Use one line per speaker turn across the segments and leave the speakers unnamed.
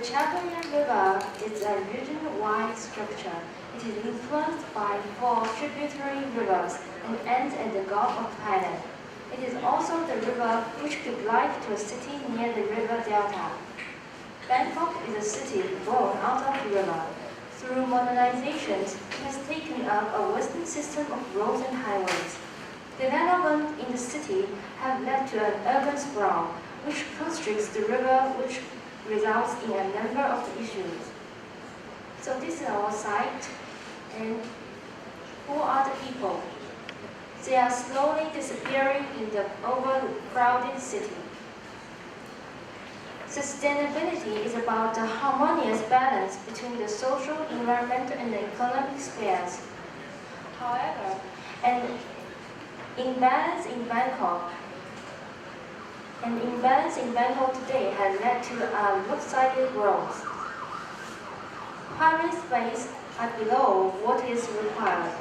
Chao Phraya River is a region-wide structure. It is influenced by 4 tributary rivers and ends at the Gulf of Thailand. It is also the river which gives life to a city near the river delta. Bangkok is a city born out of the river. Through modernizations, it has taken up a western system of roads and highways. Development in the city have led to an urban sprawl, which constricts the river, which results in a number of issues. So this is our site, and who are the people? They are slowly disappearing in the overcrowded city. Sustainability is about the harmonious balance between the social, environmental, and the economic spheres. However, an imbalance in Bangkok today has led to a lopsided growth. Parking spaces are below what is required.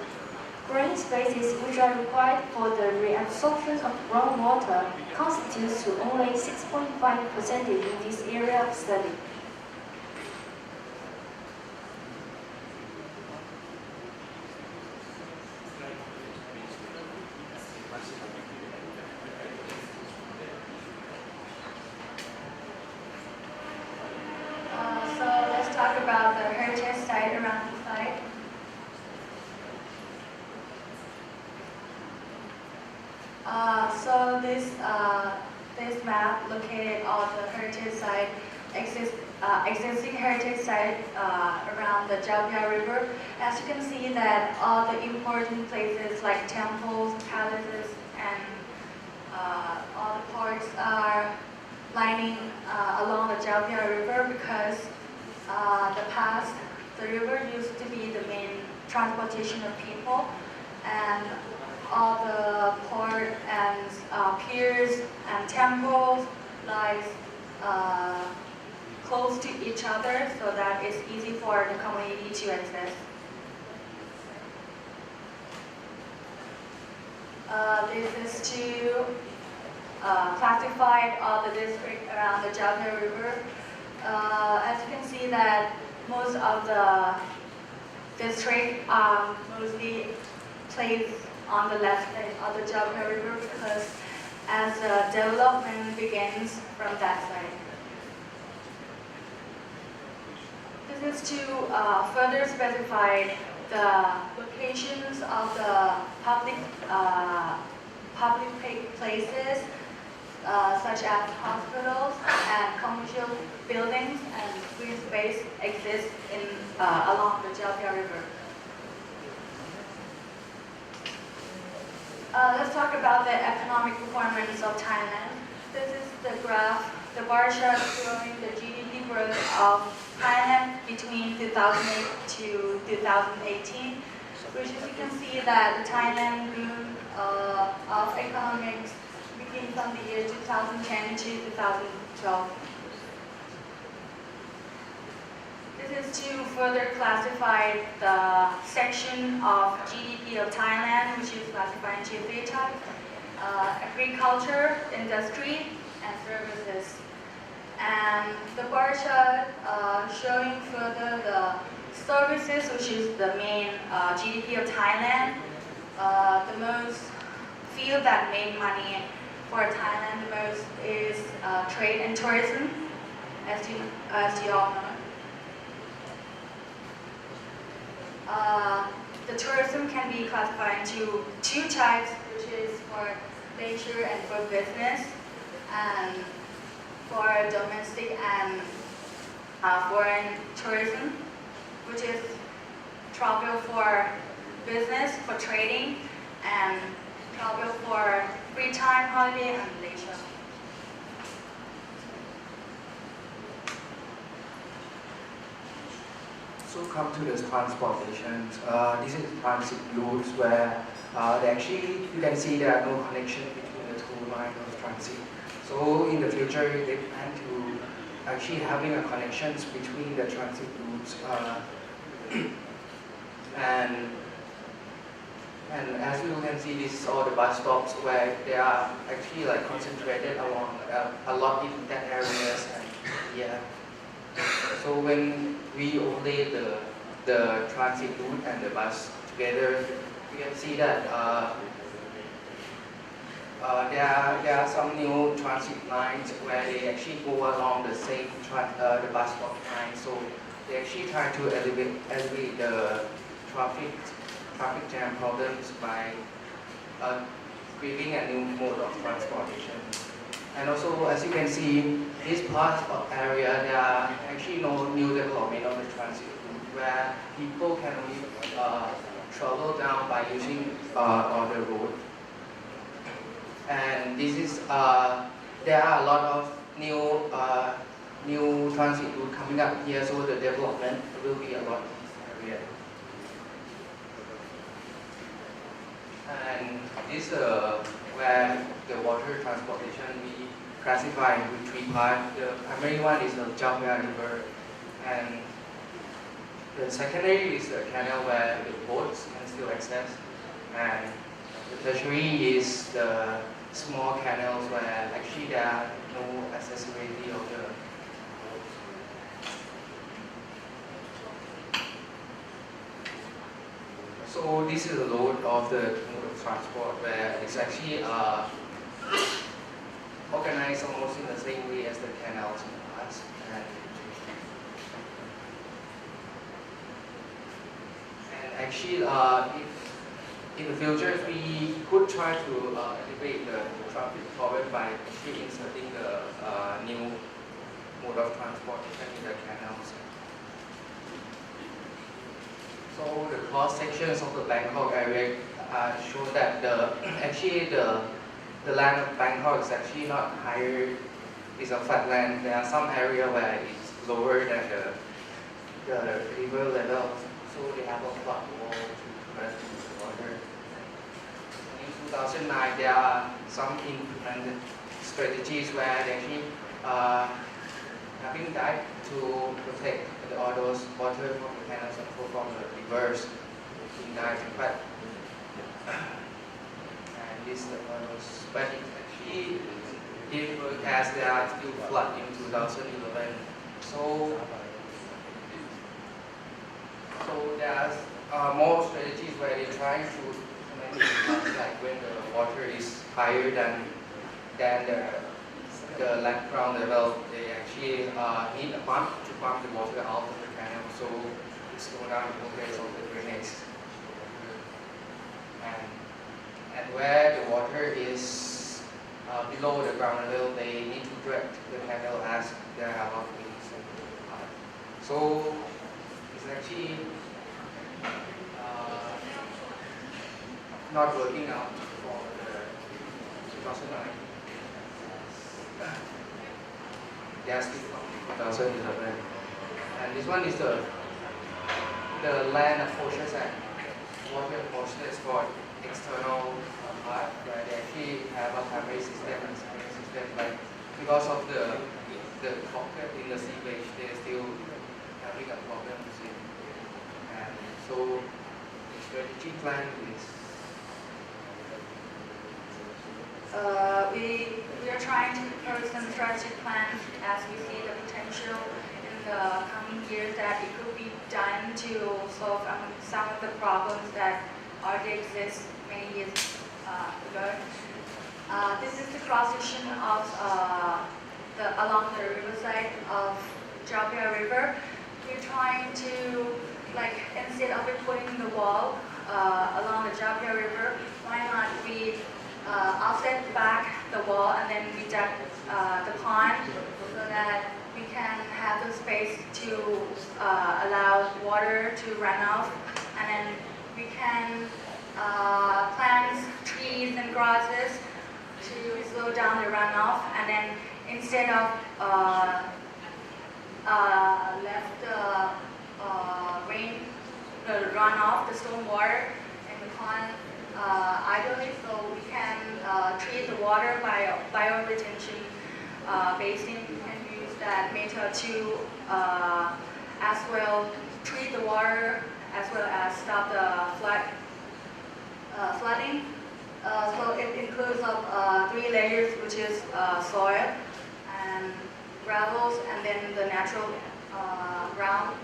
Green spaces which are required for the reabsorption of groundwater constitutes to only 6.5% in this area of study.
So let's talk about the heritage site around the site. So this map located all the heritage site, existing heritage site around the Chao Phraya River. As you can see that all the important places like temples, palaces, and all the parks are lining along the Chao Phraya River because the river used to be the main transportation of people, and all the port and piers and temples lies close to each other, so that it's easy for the community to access. This is to classify all the districts around the Chao Phraya River. As you can see that most of the districts are mostly placed on the left side of the Chao Phraya River because as development begins from that side. This is to further specify the locations of the public places such as hospitals and commercial buildings and green space exist along the Chao Phraya River. Let's talk about the economic performance of Thailand. This is the graph, the bar chart showing the GDP growth of Thailand between 2008 to 2018, which as you can see that the Thailand boom of economics began from the year 2010 to 2012. This is to further classify the section of GDP of Thailand, which is classified into 3 types: agriculture, industry, and services. And the bar chart showing further the services, which is the main GDP of Thailand. The most field that made money for Thailand the most is trade and tourism, as you all know. The tourism can be classified into 2 types, which is for leisure and for business, and for domestic and foreign tourism, which is travel for business, for trading, and travel for free time, holiday, and leisure.
So come to the transportation. This is transit routes where you can see there are no connection between the 2 lines of transit. So in the future, they plan to actually having a connections between the transit routes, and as you can see, this is all the bus stops where they are actually like concentrated along a lot in that areas, and yeah. So when we overlay the transit route and the bus together, we can see that there are some new transit lines where they actually go along the same the bus stop line. So they actually try to elevate the traffic jam problems by creating a new mode of transportation. And also, as you can see, this part of area, there are actually no new development of the transit route where people can only travel down by using on the road. And this is there are a lot of new transit route coming up here, so the development will be a lot in this area. And this where the water transportation we classify into three parts. The primary one is the Chao Phraya River, and the secondary is the canal where the boats can still access, and the tertiary is the small canals where actually there are no accessibility of the boats. So this is the load of the mode of transport where it's actually organized almost in the same way as the canals in the past. And actually, if in the future, we could try to alleviate the traffic problem by actually inserting the new mode of transportation in the canals. So the cross sections of the Bangkok area show that the land of Bangkok is actually not higher, it's a flat land. There are some area where it's lower than the river level, so they have a flat wall to prevent the water. In 2009, there are some implemented strategies where they actually having died to protect all those water from the canals and flow from the rivers in died, but and this but it actually didn't work as there are still flood in 2011. So there are more strategies where they try to implement it, like when the water is higher than the land ground level, they actually need a pump to pump the water out of the canal, so slow down the progress of the drainage. And where the water is below the ground level, they need to direct the canal as there are a lot of winds. So it's actually not working out for the 2009. They are still from 2011. And this one is the land approaches and water approaches for external part, where they actually have a primary system and secondary system, but because of the pocket in the seepage, they're still having a problem with it. And so the strategy plan is
we are trying to propose some strategic plans as we see the potential in the coming years that it could be done to solve some of the problems that already exist many years ago. This is the cross section of along the riverside of Chao Phraya River. We're trying to, instead of putting the wall along the Chao Phraya River, why not we offset back the wall and then we dug the pond so that we can have the space to allow water to run off, and then we can plant trees and grasses to slow down the runoff, and then instead of left the runoff, the storm water in the pond idly, so we can treat the water by bioretention basin and use that method to as well treat the water as well as stop the flooding. So it includes of 3 layers, which is soil and gravels, and then the natural ground.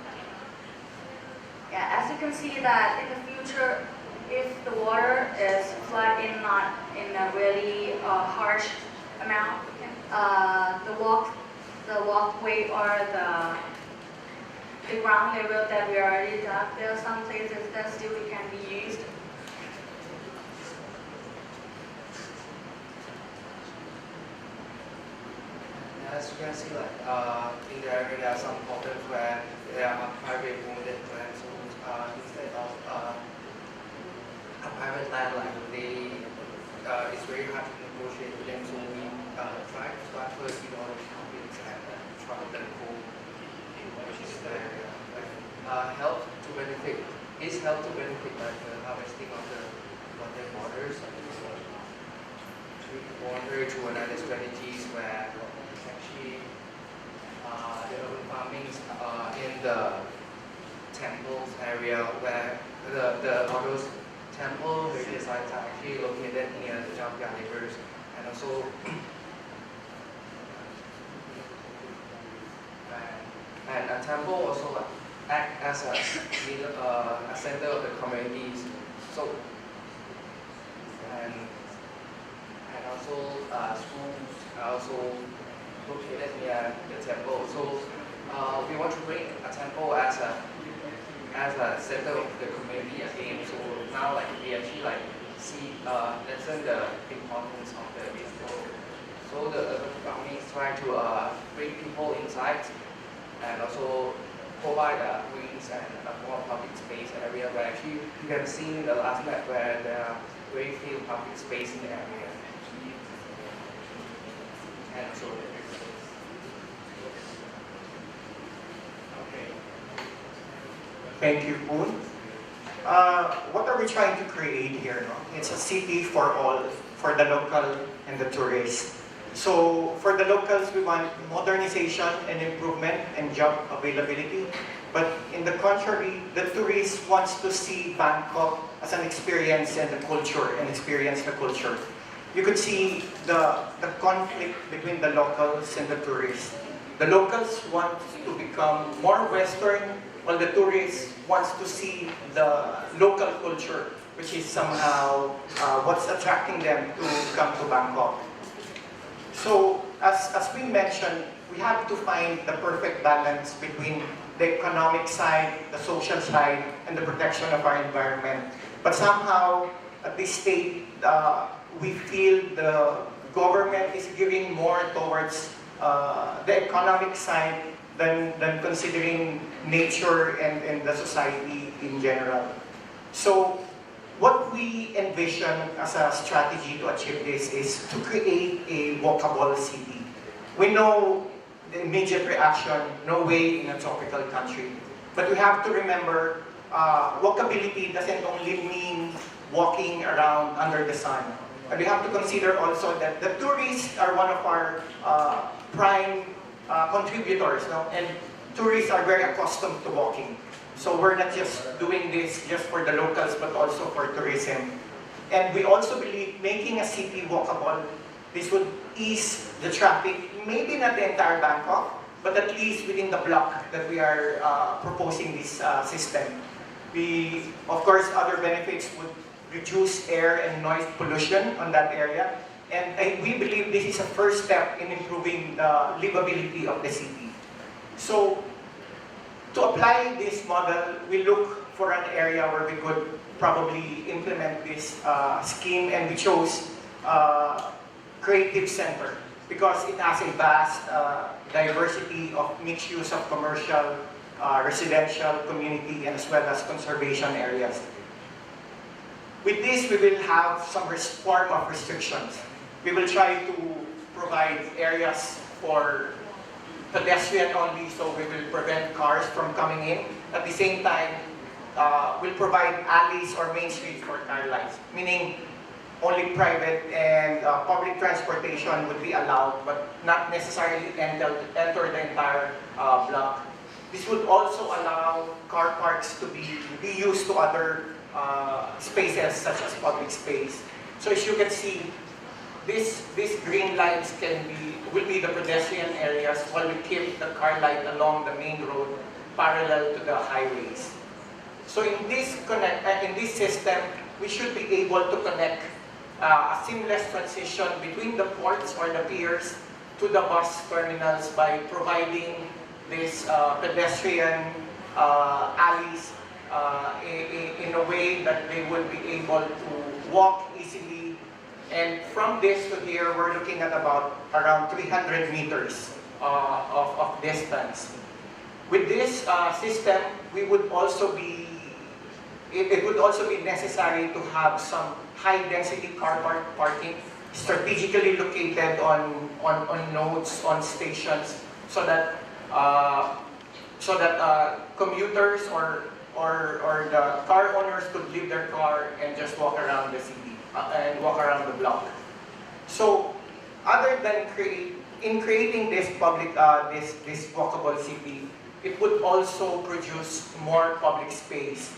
Yeah, as you can see that in the future, if the water is flood in not in a really harsh amount, the walkway or the ground level that we already dug, there are some places that still can be used.
As you can see, like in the area, there are some pockets where there are private owned land. So instead of a private land, like it's very hard to negotiate with them. So we try to start first with all the companies and try to cool, which is there. Help to benefit. Is help to benefit like the harvesting of the waters, treat water to another strategies where actually the urban farming in the temples area where all those temple heritage sites are actually located near the junkyard rivers, and also and a temple also act as a center of the communities. So and also schools are also located near the temple. So we want to bring a temple as a center of the community again. So now we actually see lessen the importance of the temple. So the urban farming is trying to bring people inside and also provide greens and a more public space area where actually you can see in the last map where there are very few public space in the area. And so
okay. Thank you, Poon. What are we trying to create here? No? It's a city for all, for the local and the tourists. So for the locals, we want modernization and improvement and job availability. But in the contrary, the tourist wants to see Bangkok as an experience and the culture and experience the culture. You could see the conflict between the locals and the tourists. The locals want to become more Western, while the tourists wants to see the local culture, which is somehow what's attracting them to come to Bangkok. So, as we mentioned, we have to find the perfect balance between the economic side, the social side, and the protection of our environment. But somehow, at this stage, we feel the government is giving more towards the economic side than considering nature and the society in general. So, what we envision as a strategy to achieve this is to create a walkable city. We know the immediate reaction, no way in a tropical country. But we have to remember, walkability doesn't only mean walking around under the sun. And we have to consider also that the tourists are one of our prime contributors, no? And tourists are very accustomed to walking. So we're not just doing this just for the locals, but also for tourism. And we also believe making a city walkable, this would ease the traffic, maybe not the entire Bangkok, but at least within the block that we are proposing this system. Of course, other benefits would reduce air and noise pollution on that area. And we believe this is a first step in improving the livability of the city. So, to apply this model, we look for an area where we could probably implement this scheme, and we chose Creative Center because it has a vast diversity of mixed use of commercial, residential, community, and as well as conservation areas. With this, we will have some form of restrictions. We will try to provide areas for pedestrian only, so we will prevent cars from coming in. At the same time, we'll provide alleys or main streets for car lines, meaning only private and public transportation would be allowed, but not necessarily enter the entire block. This would also allow car parks to be reused to other spaces such as public space. So as you can see, these green lights will be the pedestrian areas, while we keep the car light along the main road parallel to the highways. So in this system, we should be able to connect a seamless transition between the ports or the piers to the bus terminals by providing these pedestrian alleys in a way that they would be able to walk easily. And from this to here, we're looking at about around 300 meters of distance. With this system, we would also be, it would also be necessary to have some high-density car parking strategically located on nodes, on stations, so that commuters or the car owners could leave their car and just walk around the city and walk around the block. So, other than creating this public, this walkable city, it would also produce more public space.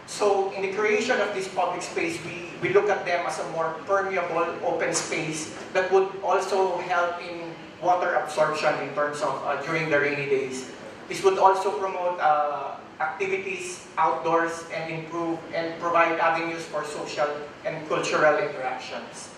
So, in the creation of this public space, we look at them as a more permeable, open space that would also help in water absorption in terms of during the rainy days. This would also promote activities outdoors and improve and provide avenues for social and cultural interactions.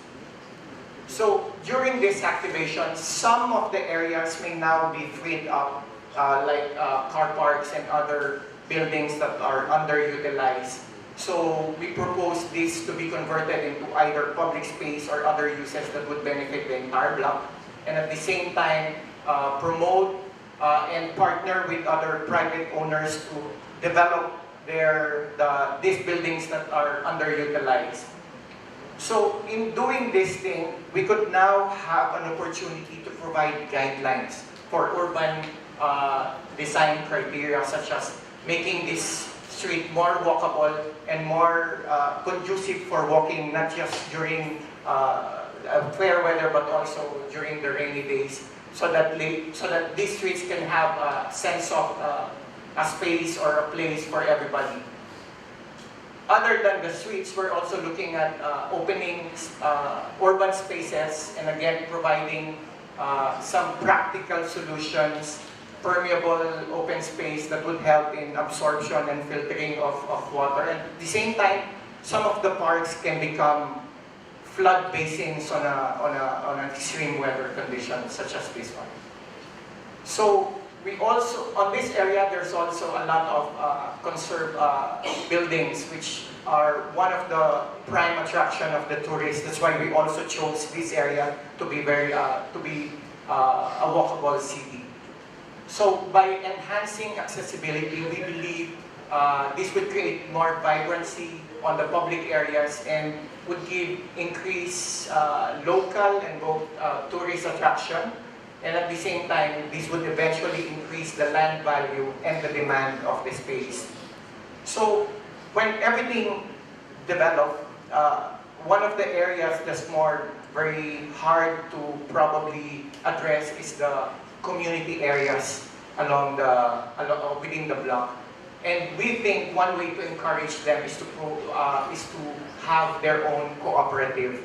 So during this activation, some of the areas may now be freed up, like car parks and other buildings that are underutilized. So we propose this to be converted into either public space or other uses that would benefit the entire block, and at the same time promote and partner with other private owners to develop these buildings that are underutilized. So in doing this thing, we could now have an opportunity to provide guidelines for urban design criteria, such as making this street more walkable and more conducive for walking, not just during fair weather, but also during the rainy days, so that these streets can have a sense of a space or a place for everybody. Other than the streets, we're also looking at opening urban spaces and again providing some practical solutions, permeable open space that would help in absorption and filtering of water. And at the same time, some of the parks can become flood basins on an extreme weather condition, such as this one. So we also, on this area, there's also a lot of conserved buildings, which are one of the prime attraction of the tourists. That's why we also chose this area to be a walkable city. So by enhancing accessibility, we believe this would create more vibrancy on the public areas and would give increased local and both tourist attraction. And at the same time, this would eventually increase the land value and the demand of the space. So when everything developed, one of the areas that's very hard to probably address is the community areas within the block. And we think one way to encourage them is to have their own cooperative.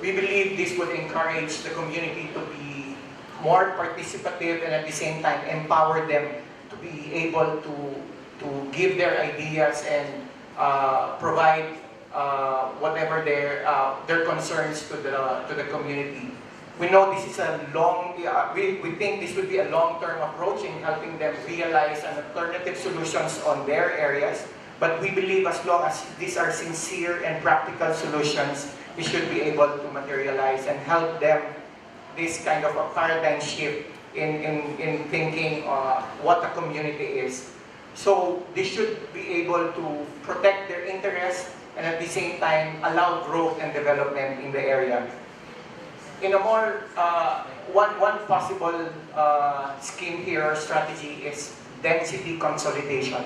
We believe this would encourage the community to be more participative and at the same time empower them to be able to give their ideas and provide whatever their concerns to the community. We know this is a we think this would be a long-term approach in helping them realize an alternative solutions on their areas. But we believe as long as these are sincere and practical solutions, we should be able to materialize and help them this kind of a paradigm shift in thinking what a community is. So they should be able to protect their interests and at the same time allow growth and development in the area. In a more, one possible scheme here or strategy is density consolidation.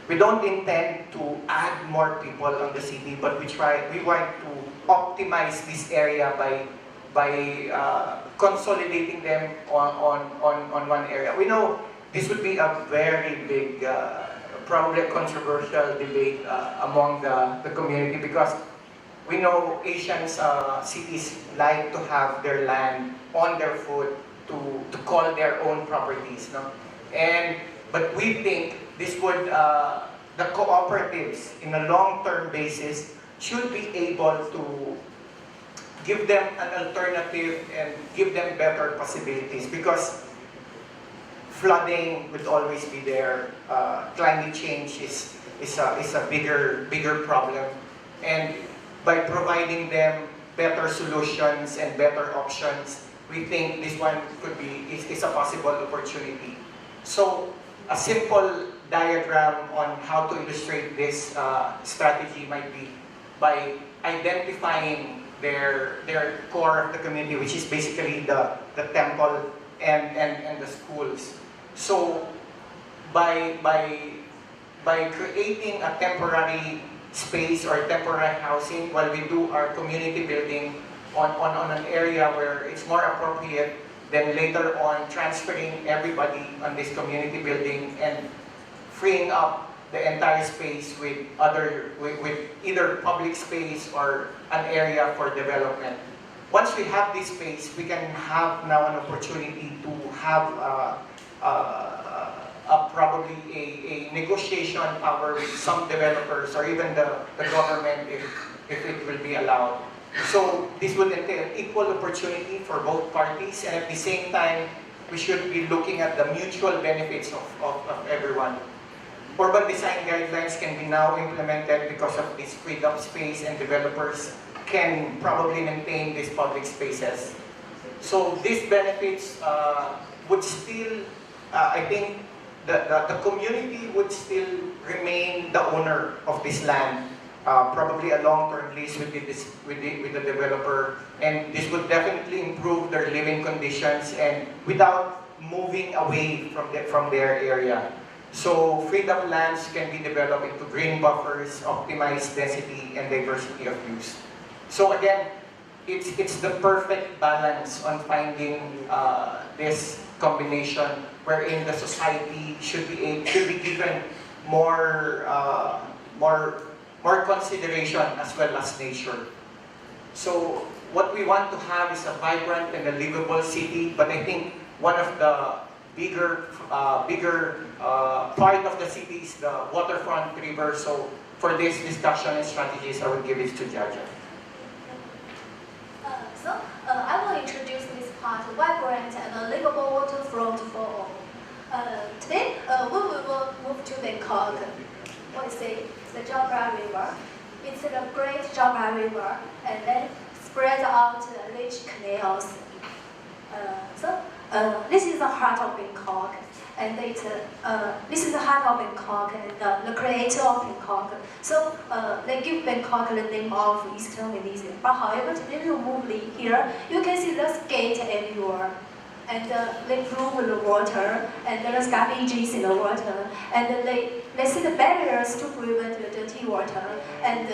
We don't intend to add more people on the city, but we want to optimize this area by consolidating them on one area. We know this would be a very big, probably a controversial debate among the community, because we know Asians cities like to have their land on their foot to call their own properties, no? But we think this would the cooperatives in a long-term basis should be able to give them an alternative and give them better possibilities, because flooding would always be there. Climate change is a bigger problem, and by providing them better solutions and better options, we think this one is a possible opportunity. So a simple diagram on how to illustrate this strategy might be by identifying their core of the community, which is basically the temple and the schools. So by creating a temporary space or temporary housing while we do our community building on an area where it's more appropriate, then later on transferring everybody on this community building and freeing up the entire space with either public space or an area for development. Once we have this space, we can have now an opportunity to have probably a negotiation power with some developers or even the government if it will be allowed. So this would entail equal opportunity for both parties, and at the same time, we should be looking at the mutual benefits of everyone. Urban design guidelines can be now implemented because of this freed up space, and developers can probably maintain these public spaces. So these benefits would still, I think, the community would still remain the owner of this land. Probably a long-term lease with the developer, and this would definitely improve their living conditions and without moving away from their area. So freed up lands can be developed into green buffers, optimized density and diversity of use. So again, it's the perfect balance on finding this combination wherein the society should be given more consideration as well as nature. So what we want to have is a vibrant and a livable city, but I think one of the bigger part of the city is the waterfront river. So for this discussion and strategies, I will give it to Jaja.
I will introduce this part, vibrant and livable waterfront for all. Today, we will move to Bangkok. What is it? The Chao Phraya River. It's the great Chao Phraya River, and then spread out rich canals. This is the heart of Bangkok, and this is the heart of Bangkok and the creator of Bangkok. So they give Bangkok the name of Eastern Venetian. But however, today you move here, you can see the skate everywhere. And they flow the water, and there's garbages in the water, and they set the barriers to prevent the dirty water, and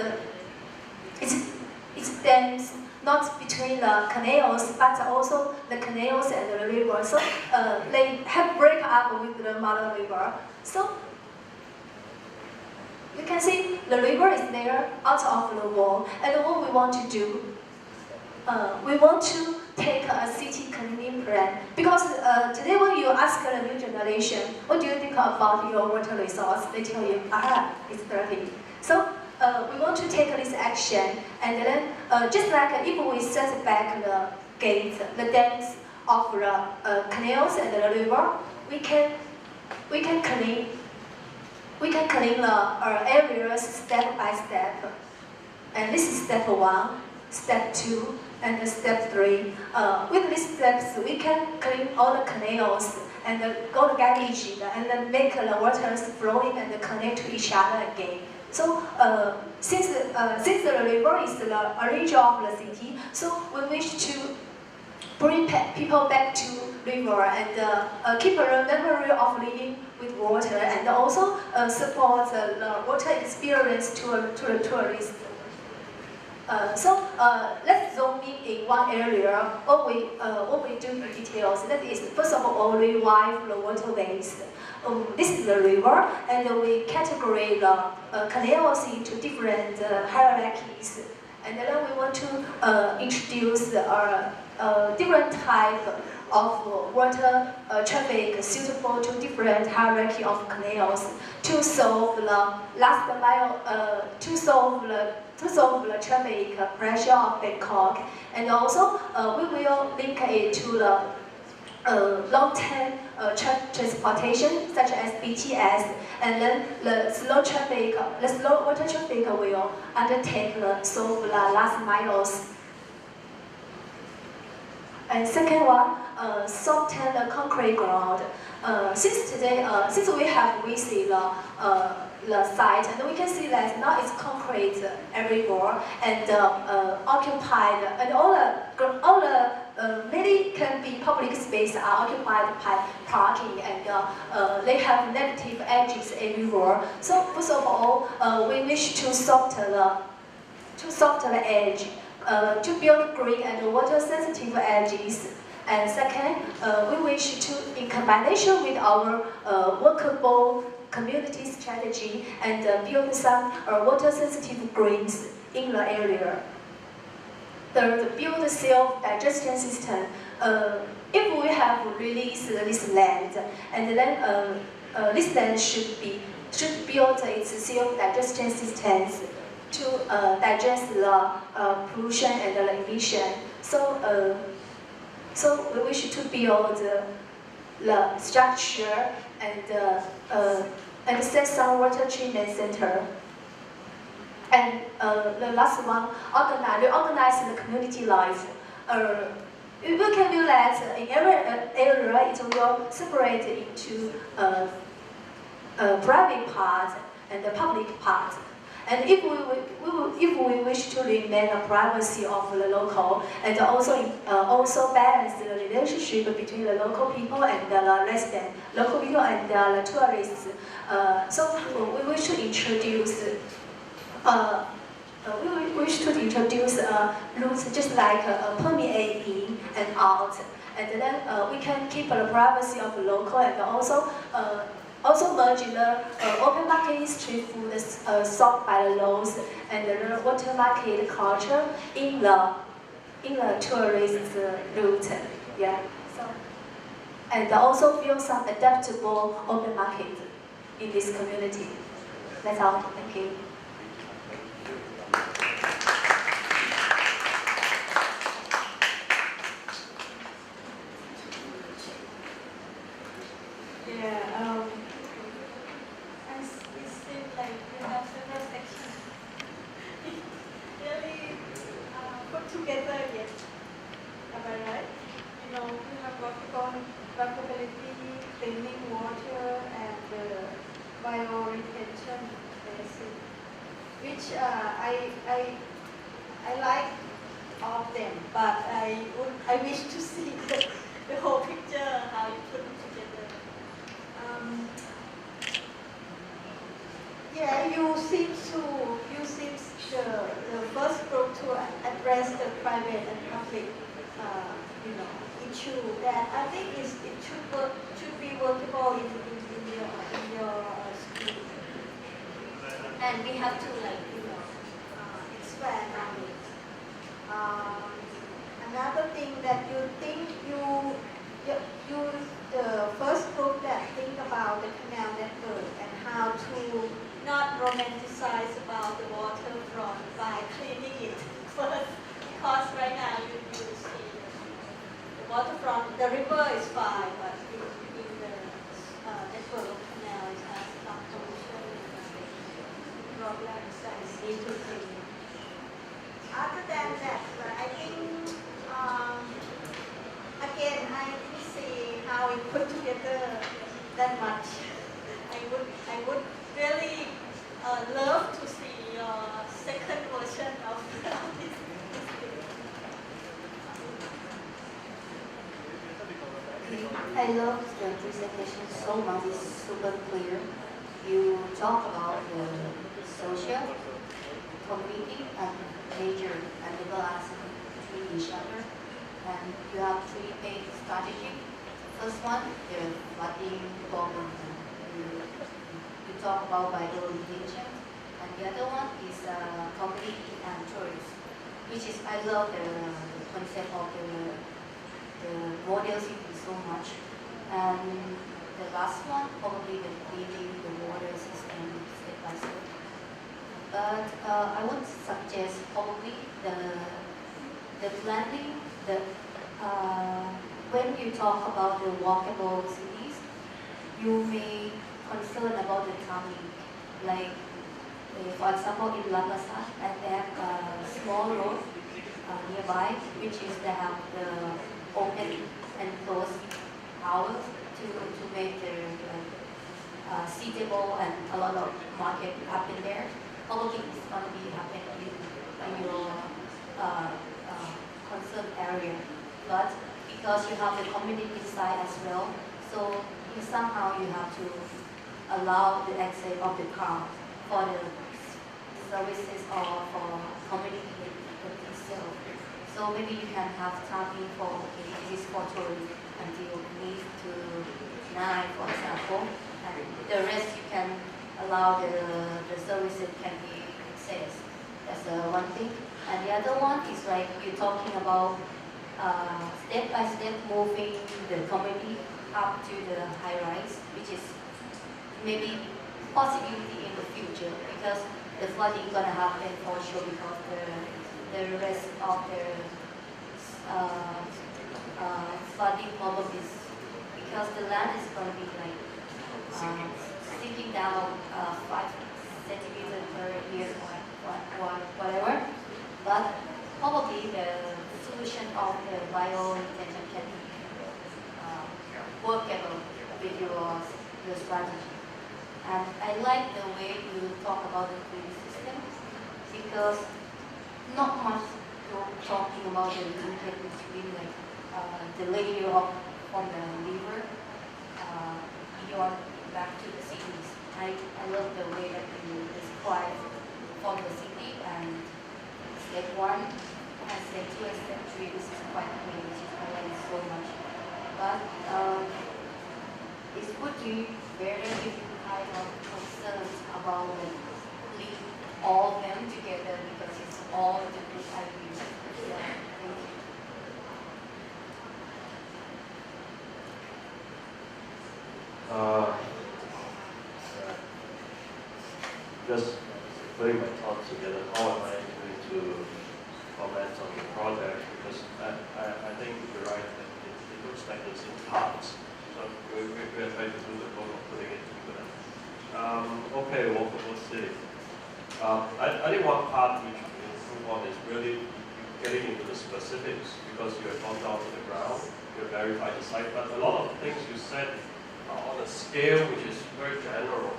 it's dense not between the canals, but also the canals and the river. So they have break up with the mother river. So you can see the river is there out of the wall, and what we want to do, we want to take a city cleaning plan, because today when you ask the new generation, what do you think about your water resource? They tell you, it's dirty. So we want to take this action, and then just like if we set back the gate, the dams of the canals and the river, we can clean the areas step by step. And this is step 1, step 2, and step 3. With these steps, we can clean all the canals and go to garbage, and then make the waters flowing and connect to each other again. So since the river is the origin of the city, so we wish to bring people back to river and keep a memory of living with water, and also support the water experience to the tourists. So let's zoom in one area. What we do in details. That is, first of all, revive the waterways. This is the river, and we categorize the canals into different hierarchies.
And then we want to introduce different type of water traffic suitable to different hierarchy of canals to solve the last mile, to solve the traffic pressure of Bangkok. And also we will link it to the long-term transportation such as BTS, and then the slow water traffic will undertake the solve the last miles. And second one, soften the concrete ground. Since we have visited the site, and we can see that now it's concrete everywhere and occupied, and all the many can be public space are occupied by parking, and they have negative edges everywhere. So first of all, we wish to soften the edge. To build green and water-sensitive edges. And second, we wish to, in combination with our workable community strategy, and build some water-sensitive greens in the area. Third, build a self-digestion system. If we have released this land, and then this land should build its self-digestion systems to digest the pollution and the emission. So we wish to build the structure and set some water treatment center. And the last one, reorganize the community life. We can do that in every area. It will separate into private part and the public part. And if we wish to remain the privacy of the local, and also balance the relationship between the local people and the resident, local people and the tourists, so we wish to introduce routes just like permeate in and out, and then we can keep the privacy of the local, and also merge the open market street food solved by the laws and the water market culture in the tourist route. Yeah. So, and also build some adaptable open market in this community. That's all. Thank you.
I like all of them, but I wish to see the whole picture, how you put it together. Yeah, you seem the first group to address the private and public issue that I think it should be workable in your school, and we have to expand on it. Another thing that you think you the first group that think about the canal network and how to not romanticize about the waterfront by cleaning it first, because right now you see the waterfront, the river is fine, but in the network of canals has some pollution and problems that need to clean. Other than that, I think again I didn't see how we put together that much. I would really love to see your second version of this.
I love the presentation so much. It's super clear. You talk about the social, community, and nature and the balance between each other. And you have three main strategies. First one, the flooding problem. You talk about biodiversity, and the other one is community and tourism.
which is I love the concept of the model city so much. And the last one, probably the cleaning the water system step by step. But I would suggest probably the planning, when you talk about the walkable cities, you may concern about the timing. Like, for example, in Lamasa, and they have a small road nearby, which is they have the open and closed hours to make the seatable and a lot of market happen there. Probably it's going to be happening in your concern area, but because you have the community side as well, so somehow you have to allow the access of the car for the services or for community itself. So maybe you can have timing for, okay, this is for tourists until 8 to 9, for example, and the rest you can allow the services can be accessed. That's one thing. And the other one is like you're talking about step by step moving the community up to the high rise, which is maybe possibility in the future, because the flooding is going to happen for sure, because the rest of the flooding problem is because the land is going to be like sinking down 5 centimeters per year or whatever. But probably the solution of the bio-retention can be workable with your strategy. And I like the way you talk about the green system, because not much you're talking about the linkage between like the layer of from the river beyond back to the cities. I love the way that you describe from the city and step 1 and step 2 and step 3. This is quite clear, which is I like so much. But it's good to better if you kind of concerns about the link all of them together, because it's all the good ideas. Yeah, thank you.
Just putting my thoughts together, how am I going to comment on the project? Because I think you're right, that it looks like it's in parts. So we're trying to do the goal of putting it together. Okay, walkable city. I think one part which we improve on is really getting into the specifics, because you have gone down to the ground, you have verified the site, but a lot of things you said are on a scale which is very general,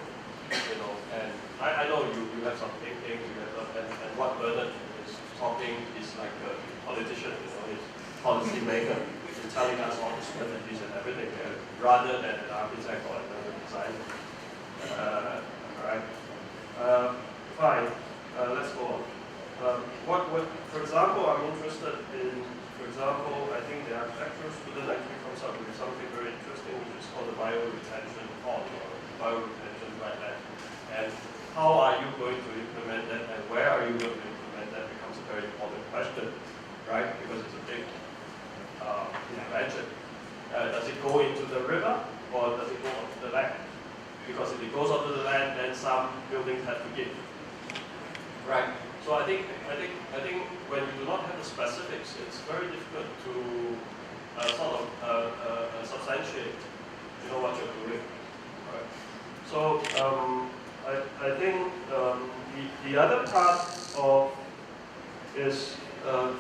you know, and I know you have some thinking, and what Bernard is talking is like a politician, you know, he's policy maker, which is telling us all the strategies and everything, rather than an architect or another designer. Alright. Fine. Let's go on. For example, I'm interested in, for example, I think the architectural student actually comes up with something very interesting, which is called the bio-retention pond, or bio-retention wetland. And how are you going to implement that, and where are you going to implement that becomes a very important question, right? Because it's a big intervention. Does it go into the river, or does it go onto the land? Because if it goes onto the land, then some buildings have to give. Right. So I think when you do not have the specifics, it's very difficult to sort of substantiate, you know, what you're doing. Right. So I think the other part of is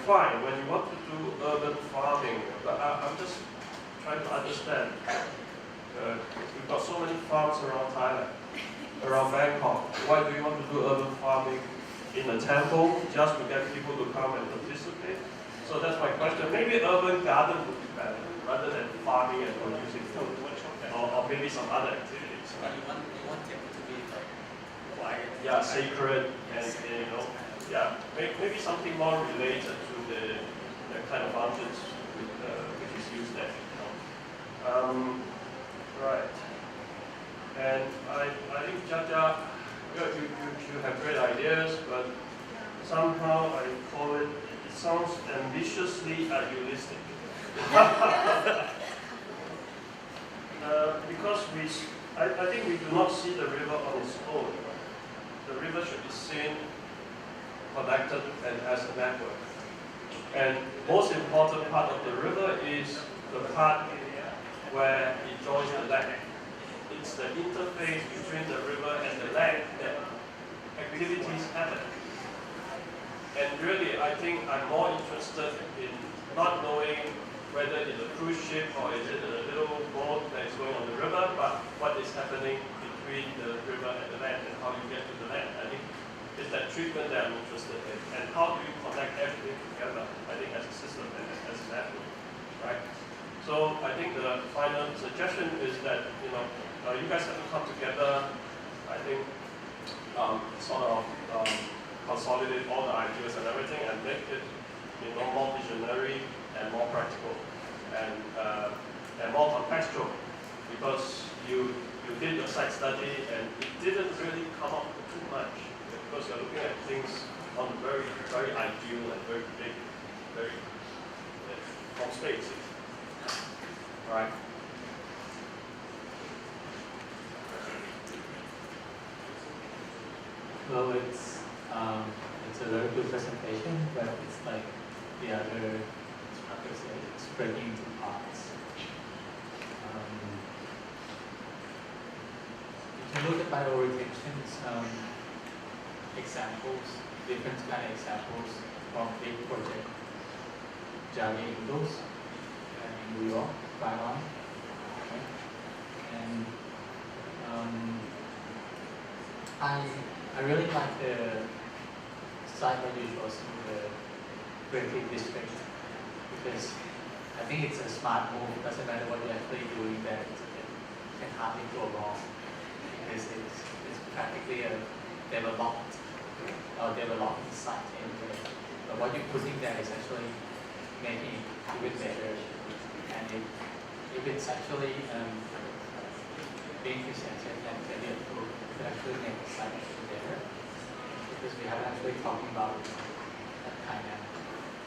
fine when you want to do urban farming. But I'm just trying to understand. We've got so many farms around Thailand, around Bangkok. Why do you want to do urban farming in a temple just to get people to come and participate? So that's my question. Maybe urban garden would be better rather than farming and producing food, or maybe some other activities. Right?
You want temple to be quiet.
Yeah, sacred, and you know, yeah, maybe something more related to the kind of functions which is used there. You know? Right. And I think Jaja, you have great ideas, but somehow I call it ambitiously idealistic. Because I think we do not see the river on its own. The river should be seen connected and as a network. And most important part of the river is the part where it joins the land. It's the interface between the river and the land that activities happen. And really, I think I'm more interested in not knowing whether it's a cruise ship or is it a little boat that is going on the river, but what is happening between the river and the land and how you get to the land. I think it's that treatment that I'm interested in. And how do you connect everything together, I think, as a system and as a network, right? So I think the final suggestion is that, you guys have to come together, I think, sort of consolidate all the ideas and everything and make it, more visionary and more practical and more contextual, because you did your site study and it didn't really come up with too much, because you're looking at things on very, very ideal and very big, very from space. All right.
Well, it's a very good presentation, but it's like the other instructors say, it's breaking into parts. You can look at bioretentions examples, different kind of examples from big project, Java Windows in New York, Taiwan, okay. And I really like the site where you show the creative district, because I think it's a smart move. It doesn't matter what you're actually doing there, it can hardly go wrong, because it's practically a development site anyway. But what you're putting there is actually making it even better, and if it's actually being presented and can be approved, it can actually make the site better, because we haven't actually talking about that kind of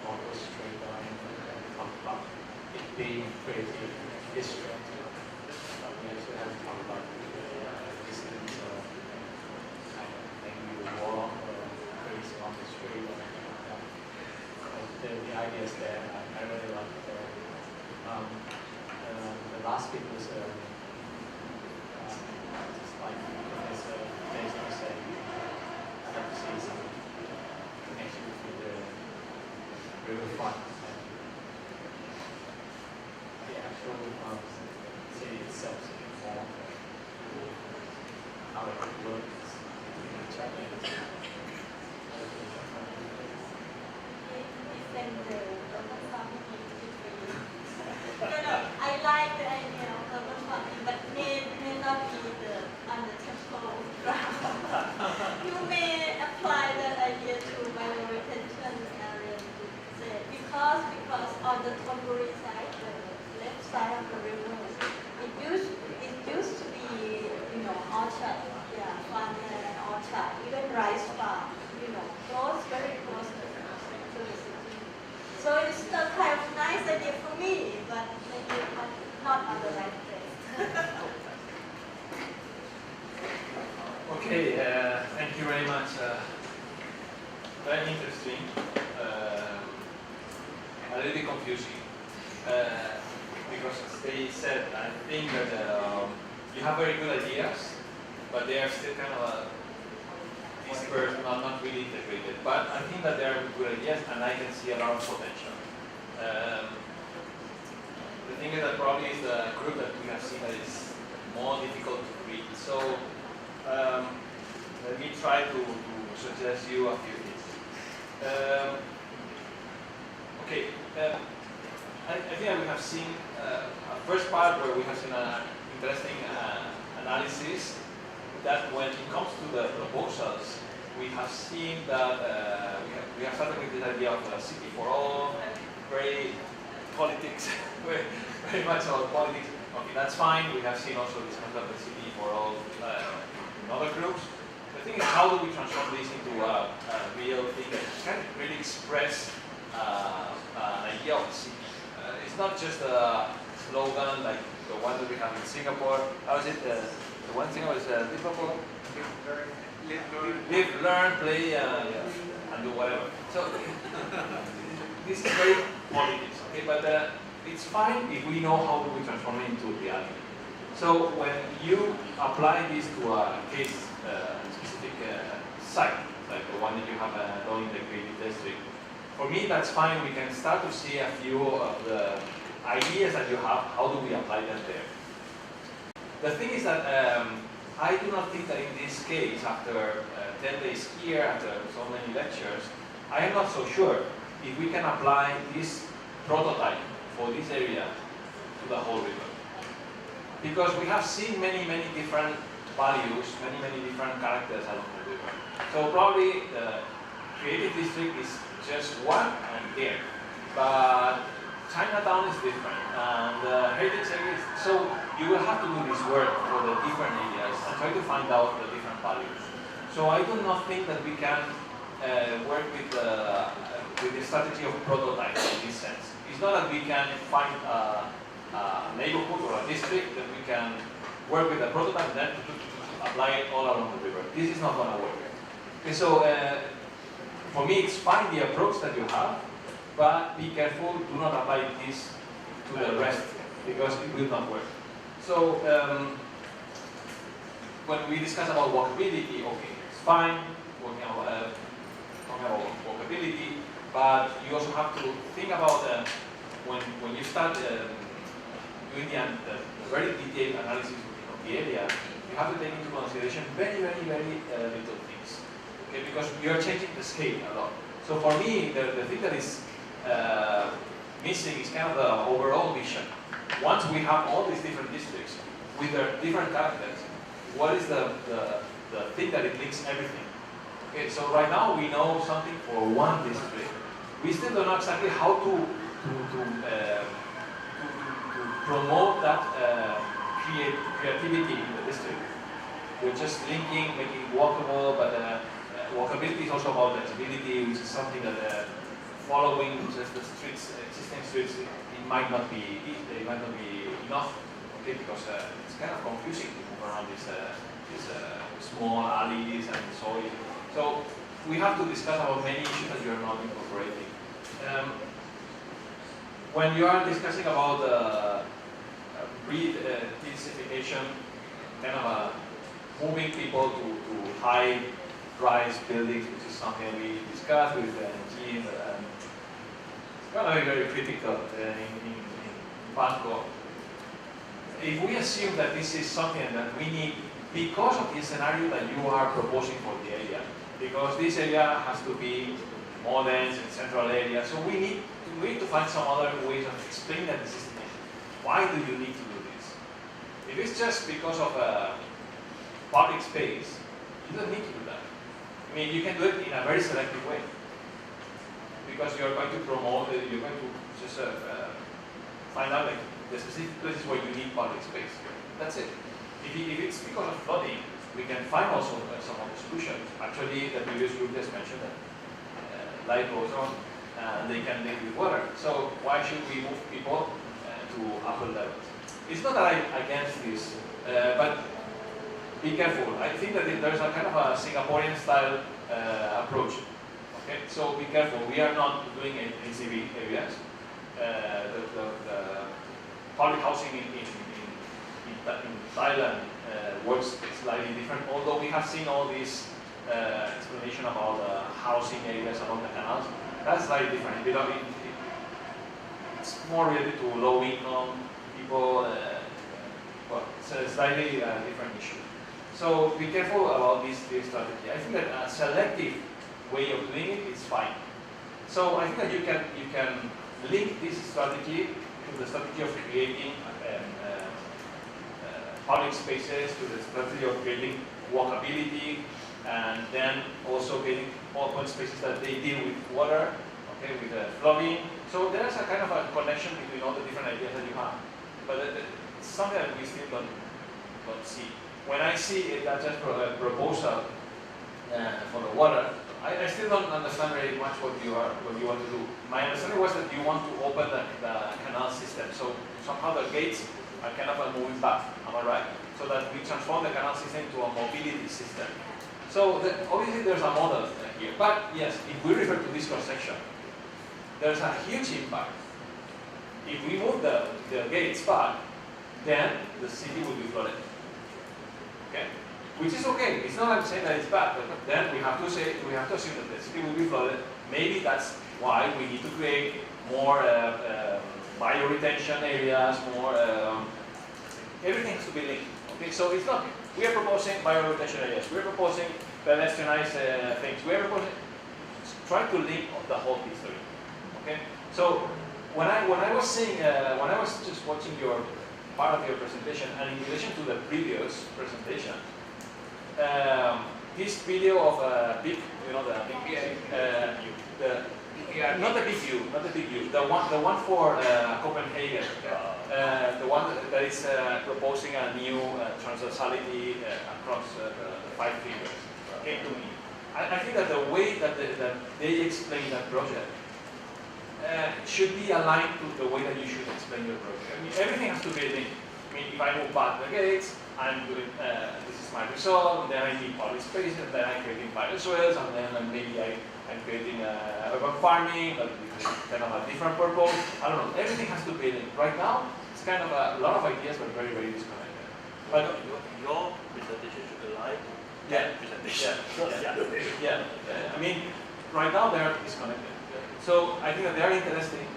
local street or anything. We talk about it being creative district. We actually haven't talked about distance or kind of thing you walk or trees along the street or anything like that. But the idea is there. I really like it there. The last bit was just like Professor Desmond said, I'd like to see some connection with the riverfront and the actual city itself, so more how it works in each other.
I like the idea of urban farming, but may not be on the temple ground. You may apply that idea to bioretention area, because on the Thonburi side, the left side of the river, it used to be orchard, farmland and orchard, even rice farm, very close to the city. So it's a kind of nice idea for me, but maybe not on the right place.
Okay, thank you very much. Very interesting. A little bit confusing. Because as they said, I think that you have very good ideas, but they are still kind of dispersed, not really integrated. But I think that they are good ideas, and I can see a lot of potential. The thing is that probably is the group that we have seen that is more difficult to read. So let me try to suggest you a few things. Okay, I think we have seen a first part where we have seen an interesting analysis that when it comes to the proposals, we have seen that we have started with this idea of a city for all, very politics, very much about politics. Okay, that's fine. We have seen also this concept of the city for all in other groups. The thing is, how do we transform this into a real thing that can really express an idea of the city. It's not just a slogan like the one that we have in Singapore. How is it? The one thing was Liverpool. Live, learn, play, and do whatever. So this is very politics, okay? But it's fine if we know how we transform it into reality. So when you apply this to a case, specific site, like the one that you have along the creative district, for me that's fine. We can start to see a few of the ideas that you have. How do we apply them there? The thing is that I do not think that in this case, after 10 days here, after so many lectures, I am not so sure if we can apply this prototype for this area to the whole river. Because we have seen many different values, many different characters along the river. So probably the creative district is just one and there. But Chinatown is different, and heritage area is, so you will have to do this work for the different areas and try to find out the different values. So I do not think that we can work with the strategy of prototype in this sense. It's not that we can find a neighborhood or a district that we can work with a prototype and then apply it all along the river. This is not going to work. Okay, so for me, it's fine the approach that you have, but be careful, do not apply this to the rest, because it will not work. So when we discuss about walkability, okay, it's fine, talking about walkability, but you also have to think about when you start doing the very detailed analysis of the area, you have to take into consideration very little things, okay, because you are changing the scale a lot. So for me, the thing that is missing is kind of the overall vision. Once we have all these different districts with their different characters, what is the thing that it links everything? Okay, so right now we know something for one district. We still don't know exactly how to promote that creativity in the district. We're just linking, making it walkable, but walkability is also about legibility, which is something that following just the streets, existing streets, it might not be enough, okay, because it's kind of confusing to move around these small alleys and so on. So we have to discuss about many issues that you are not incorporating. When you are discussing about re-densification, kind of moving people to high-rise buildings, which is something we discussed with Jean. It's going to be very critical in Bangkok. If we assume that this is something that we need because of the scenario that you are proposing for the area, because this area has to be more dense in central area, so we need to find some other ways of explaining that this is the issue. Why do you need to do this? If it's just because of a public space, you don't need to do that. I mean, you can do it in a very selective way, because you're going to promote, you're going to just find out like the specific places where you need public space. That's it. If it's because of flooding, we can find also some of the solutions. Actually, the previous group just mentioned that light goes on and they can live with water. So why should we move people to upper levels? It's not that I'm against this, but be careful. I think that there's a kind of a Singaporean style approach. Okay, so be careful. We are not doing it in CB areas. The public housing in Thailand works slightly different, although we have seen all this explanation about housing areas along the canals. That's slightly different. It's more related to low-income people. Well, it's a slightly different issue. So be careful about this strategy. I think that a selective way of doing it is fine. So I think that you can link this strategy to the strategy of creating public spaces, to the strategy of creating walkability, and then also getting open spaces that they deal with water, okay, with flooding. So there's a kind of a connection between all the different ideas that you have. But it's something that we still don't see. When I see a just proposal for the water, I still don't understand very much what you want to do. My understanding was that you want to open the canal system, so somehow the gates are kind of moving back. Am I right? So that we transform the canal system into a mobility system. So obviously there's a model here, but yes, if we refer to this cross section, there's a huge impact. If we move the gates back, then the city will be flooded. Okay? Which is okay. It's not I'm saying that it's bad, but then we have to assume that the city will be flooded. Maybe that's why we need to create more bio-retention areas, more everything has to be linked. Okay, so it's not we are proposing bio-retention areas, we are proposing pedestrianized things, we are proposing try to link the whole history. Okay? So when I was saying when I was just watching your part of your presentation and in relation to the previous presentation, this video of big, you know, not the big view, the one for Copenhagen, the one that is proposing a new transversality across the 5 figures, came to me. I think that the way that they explain that project should be aligned to the way that you should explain your project. I mean, everything has to be linked. I mean, if I move back the gates, I'm doing, this is my result, and then I need public spaces, and then I'm creating biosoils, and then maybe I'm creating urban farming, but with kind of a different purpose. I don't know, everything has to be linked. Right now, it's kind of a lot of ideas, but very, very disconnected. But
your presentation should align to
yeah,
presentation.
Yeah. I mean, right now they are disconnected. So I think that they are interesting,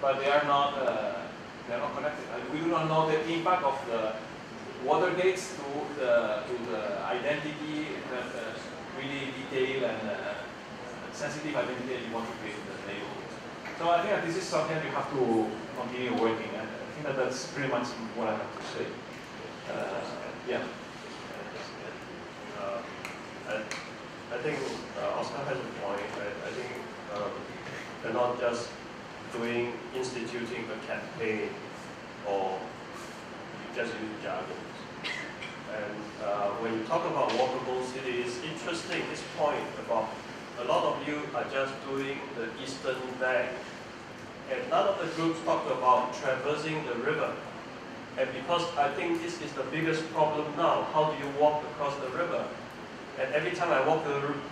but they are not connected. We do not know the impact of the water gates to the identity, that really detailed and sensitive identity that you want to create in the neighborhood. So I think that this is something you have to continue working, and I think that that's pretty much what I have to say. Yeah.
I think Oscar has a point. I think they're not just instituting a campaign or just use jargon. And when you talk about walkable cities, interesting this point about a lot of you are just doing the eastern bank. And none of the groups talked about traversing the river. And because I think this is the biggest problem now, how do you walk across the river? And every time I walk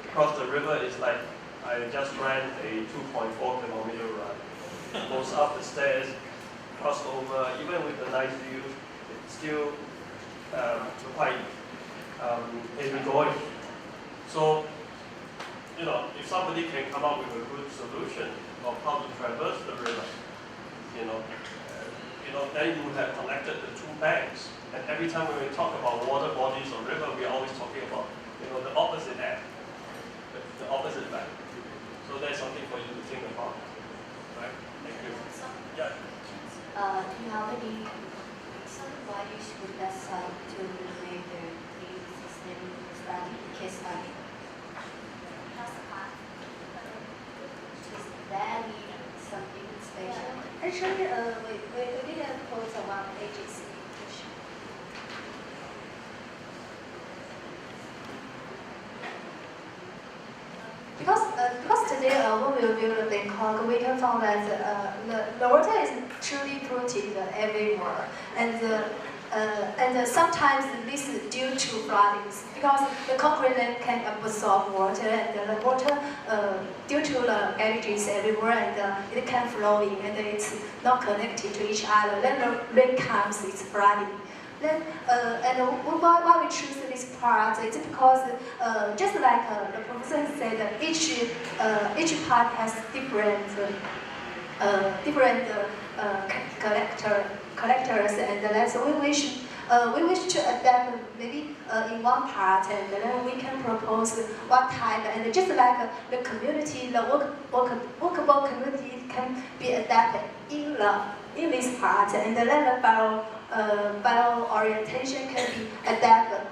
across the river, it's like I just ran a 2.4 kilometer run. Goes up the stairs, cross over, even with the nice view, it's still quite heavy going. So, you know, if somebody can come up with a good solution of how to traverse the river, then you would have connected the two banks. And every time when we talk about water bodies or river, we're always talking about, the opposite end, the opposite bank. So there's something for you to think about, right? Thank you. Yeah.
Do you have any reason why you should decide to make the system study, case study? Is there something special?
Actually, we didn't put one agency. Because today when we build a Bangkok, we can find that the water is truly polluted everywhere, and sometimes this is due to floodings because the concrete land can absorb water, and the water due to the garages everywhere, and it can flow in, and it's not connected to each other. Then the rain comes, it's flooding. Then, and why we choose this part is because just like the professor said, each part has different collectors, and that's we wish to adapt maybe in one part, and then we can propose one type, and just like the community, the workable community can be adapted in this part, and then the bio orientation can be adapted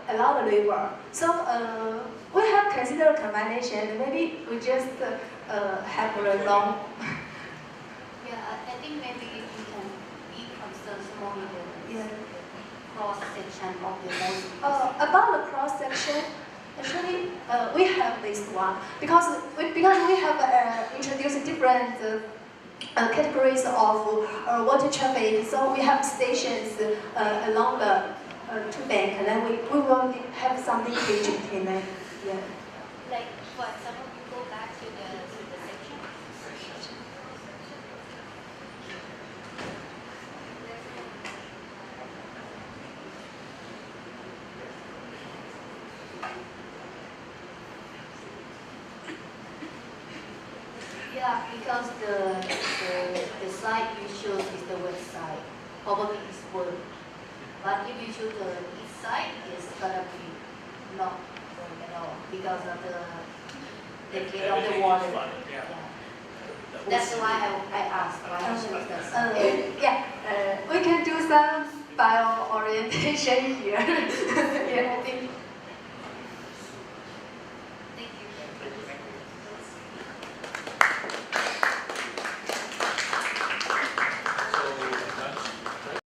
along the river. So we have considered combination. Maybe we just have a long.
Yeah, I think maybe we can be concerned more with the cross section of the land.
About the cross section, Actually, we have this one because we have introduced different categories of water traffic. So we have stations along the two bank, and then we will have something in it. Yeah.
Like, for example, you go back to the section. Yeah, because the site you choose is the west side. Probably it's work. But if you choose the east side, it's gonna be not work at all because of the gate of the water.
Yeah.
That's why I asked why you choose that side.
We can do some bio orientation here. Yeah, I think